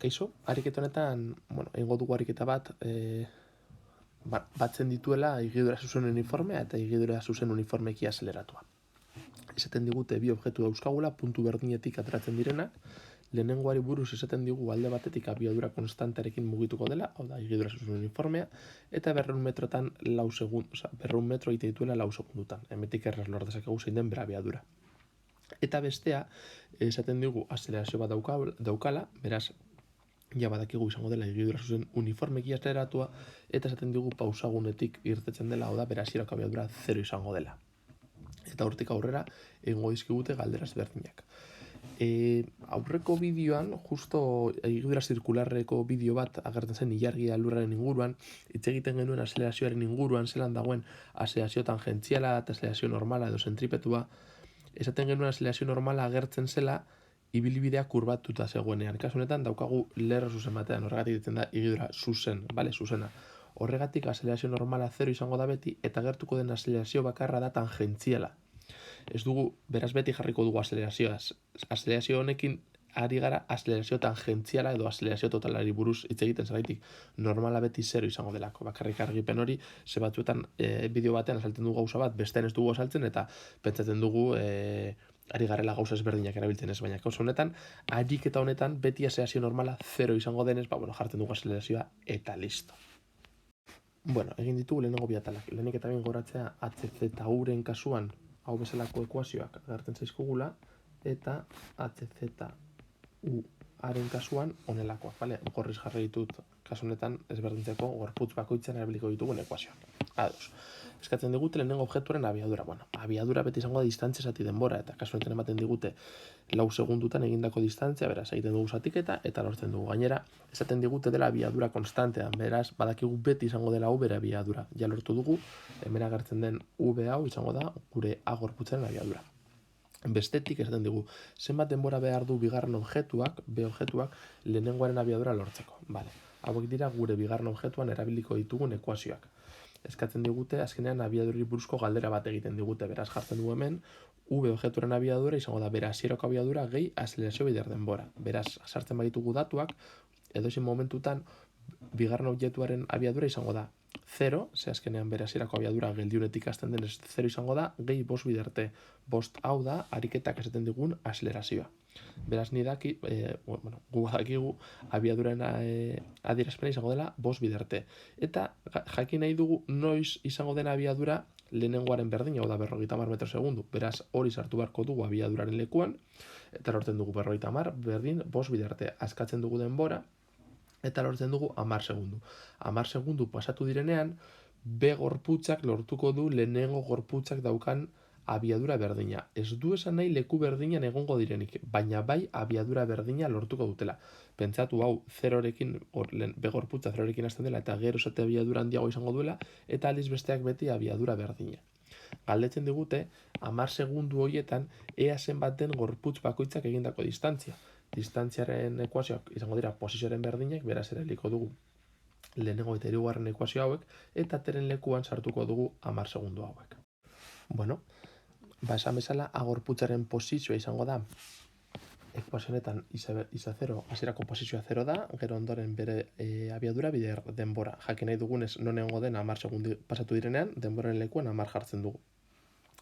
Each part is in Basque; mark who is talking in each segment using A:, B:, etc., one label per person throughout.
A: Kaixo, ariketa honetan, egingo dugu ariketa bat, batzen dituela higidura zuzen uniformea eta higidura zuzen uniformeki azeleratua. Esaten digute bi objektu dauzkagula, puntu berdinetik ateratzen direnak, lehenengoari buruz esaten digu alde batetik abiadura konstantarekin mugituko dela, hau da, higidura zuzen uniformea, eta 200 metrotan 200 metro egite dituela 4 segundutan. Hemetik erraz lor dezakegu zein den bera abiadura. Eta bestea, esaten digu azelerazio bat daukala, beraz, ja badakigu izango dela higidura zuzen uniformeki azeleratua, eta esaten digu pausagunetik irtetzen dela, hau da, bera hasierako abiadura 0 izango dela. Eta hortik aurrera, egingo dizkigute galdera ezberdinak. Aurreko bideoan, justo higidura zirkularreko bideo bat agertzen zen ilargia lurraren inguruan, hitz egiten genuen azelerazioaren inguruan, zelan dagoen azelerazio tangentziala eta azelerazio normala edo zentripetua, esaten genuen azelerazio normala agertzen zela ibilbidea kurbatuta zegoenean. Kasu honetan daukagu lerro zuzen batean, horregatik ditzen da higidura zuzen, zuzena. Horregatik azelerazio normala 0 izango da beti, eta gertuko den azelerazio bakarra da tangentziala. Ez dugu, beraz beti jarriko dugu azelerazioa. Azelerazio honekin ari gara azelerazio tangentziala edo azelerazio totalari buruz hitz egiten zeraitik. Normala beti 0 izango delako. Bakarrik argipen hori, ze batzuetan bideo batean azaltzen dugu gauza bat, bestean ez dugu azaltzen, eta pentsatzen dugu ari garela gauza ezberdinak erabiltzen ez, baina gauza honetan, ariketa honetan beti azelerazio normala 0 izango denez, jartzen dugu azelerazioa eta listo. Egin ditugu lehenengo bi atalak. Lehenik eta behin goratzea HZ-uren kasuan hau bezalako ekuazioak agertzen zaizkugula, eta HZ-uaren kasuan honelakoak, bale? Gorriz jarri ditut kasu honetan ezberdintzeko gorputz bakoitzan erabiliko ditugun ekuazioak. Ados. Eskatzen digute lehenengo objektuaren abiadura. Abiadura beti izango da distantzia zati denbora, eta kasu honetan ematen digute 4 segundutan egindako distantzia, beraz, egiten dugu zatiketa, eta lortzen dugu. Gainera, esaten digute dela abiadura konstantean, beraz, badakigu beti izango dela hau bere abiadura. Ja lortu dugu, hemen agertzen den V hau izango da gure A gorputzaren abiadura. Bestetik esaten digu, zenbat denbora behar du bigarren objektuak, B objektuak, lehenengoaren abiadura lortzeko. Hauek dira gure bigarren objektuan erabiliko ditugun ekuazioak. Eskatzen digute, azkenean abiaduri buruzko galdera bat egiten digute, beraz jartzen dugu hemen, V objektuaren abiadura izango da bera hasierako abiadura gehi azelerazio bider denbora. Beraz, sartzen baditugu datuak, edozein momentutan, bigarren objektuaren abiadura izango da 0, ze azkenean bere hasierako abiadura geldiunetik hasten denez 0 izango da, gehi 5 biderte. 5 hau da, ariketak esaten digun azelerazioa. Beraz, gu badakigu abiaduraren adierazpena izango dela 5 biderte. Eta jakin nahi dugu noiz izango den abiadura lehenengoaren berdin, hau da 50 metro segundu. Beraz, hori sartu beharko dugu abiaduraren lekuan, eta lortzen dugu 50 berdin 5 biderte. Askatzen dugu denbora, eta lortzen dugu 10 segundu. 10 segundu pasatu direnean, B gorputzak lortuko du lehenengo gorputzak daukan abiadura berdina. Ez du esan nahi leku berdinan egongo direnik, baina bai abiadura berdina lortuko dutela. Pentsatu hau, B gorputza 0rekin hasten dela, eta gero zate abiadura handiago izango duela, eta aldiz besteak beti abiadura berdina. Galdetzen digute, 10 segundu horietan, ea zenbaten gorputz bakoitzak egindako distantzia. Distantziaren ekuazioak izango dira posizioaren berdinak, beraz eraliko dugu lehenengo eta hirugarren ekuazio hauek, eta teren lekuan sartuko dugu 10 segundu hauek. Esan bezala, A gorputzaren posizioa izango da, ekuazio honetan isa 0, hasierako posizioa 0 da, gero ondoren bere abiadura bider denbora. Jakin nahi dugunez, non egongo den 10 segundu pasatu direnean, denboraren lekuan 10 jartzen dugu.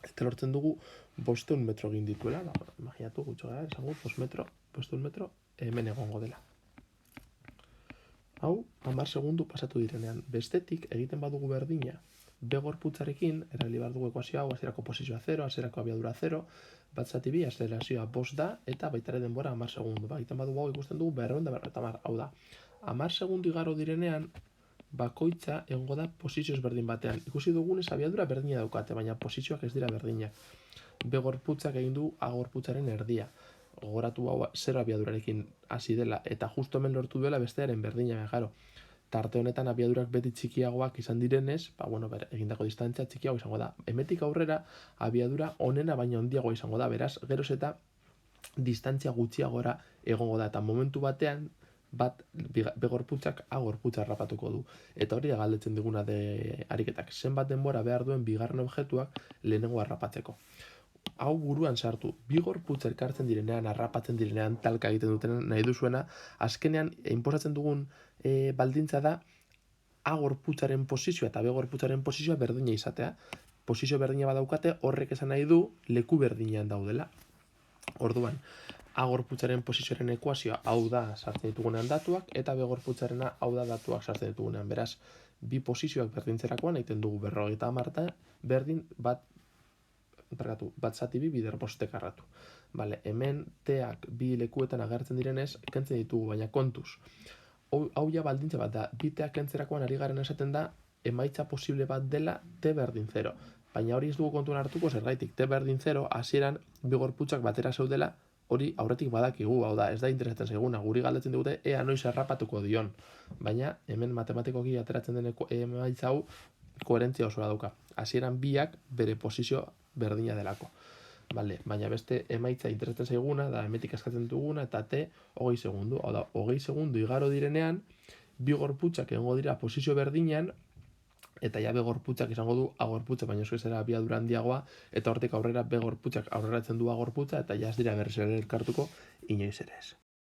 A: Eta lortzen dugu 500 metro egin dituela, imaginatu gutxo gara, esango 500 metro hemen egongo dela. Hau, 10 segundu pasatu direnean. Bestetik, egiten badugu berdina, B gorputzarekin, erabili behar dugu ekuazio hau, hasierako posizioa 0, hasierako abiadura 0, bat zati bi, azelerazioa 5 da, eta baitare denbora 10 segundu. Egiten badugu hau ikusten dugu 250, hau da. 10 segundu igaro direnean, bakoitza egongo da posizio ezberdin batean. Ikusi dugunez abiadura berdina daukate, baina posizioak ez dira berdinak. B gorputzak egin du A gorputzaren erdia. Gogoratu hau 0 abiadurarekin hasi dela, eta justo hemen lortu duela bestearen berdina, gero. Tarte honetan abiadurak beti txikiagoak izan direnez, egindako distantzia txikiago izango da. Hemetik aurrera abiadura honena baina handiago izango da, beraz, geroz eta distantzia gutxiagora egongo da, eta momentu batean B gorputzak A gorputza harrapatuko du. Eta hori da galdetzen diguna de ariketak. Zenbat denbora behar duen bigarren objektuak lehenengo harrapatzeko. hau buruan sartu. Bi gorputz elkartzen direnean, harrapatzen direnean, talka egiten duten nahi duzuena, azkenean inposatzen dugun baldintza da A gorputzaren posizioa eta B gorputzaren posizioa berdina izatea. Posizio berdina badaukate, horrek esan nahi du leku berdinean daudela. Orduan, A gorputzaren posizioaren ekuazioa hau da sartzen ditugunean datuak, eta B gorputzarena hau da datuak sartzen ditugunean. Beraz, bi posizioak berdintzerakoan egiten dugu 50 berdin bat zati bi bider bostek arratu. Vale, hemen teak bi lekuetan agertzen direnez, kentzen ditugu, baina kontuz. Hau ja baldintza bat da, bi teak kentzerakoan ari garen esaten da, emaitza posible bat dela T berdin 0. Baina hori ez dugu kontuan hartuko zergaitik. T berdin 0, hasieran bi gorputzak batera zeudela, hori aurretik badakigu, hau da, ez da interesatzen zaiguna, guri galdetzen digute ea noiz errapatuko dion. Baina hemen matematikoki ateratzen den emaitza hau koherentzia osoa dauka. Hasieran biak bere posizio berdina delako. Vale, baina beste emaitza interesatzen zaiguna, da hemetik eskatzen duguna, eta T 20 segundu. Hau da, 20 segundu igaro direnean, bi gorputzak egongo dira posizio berdinean, eta ja B gorputzak izango du A gorputza, baina ez zera abiadura handiagoa, eta hortik aurrera B gorputzak aurreratzen du A gorputza, eta ja ez dira berriz ere elkartuko inoiz ere ez.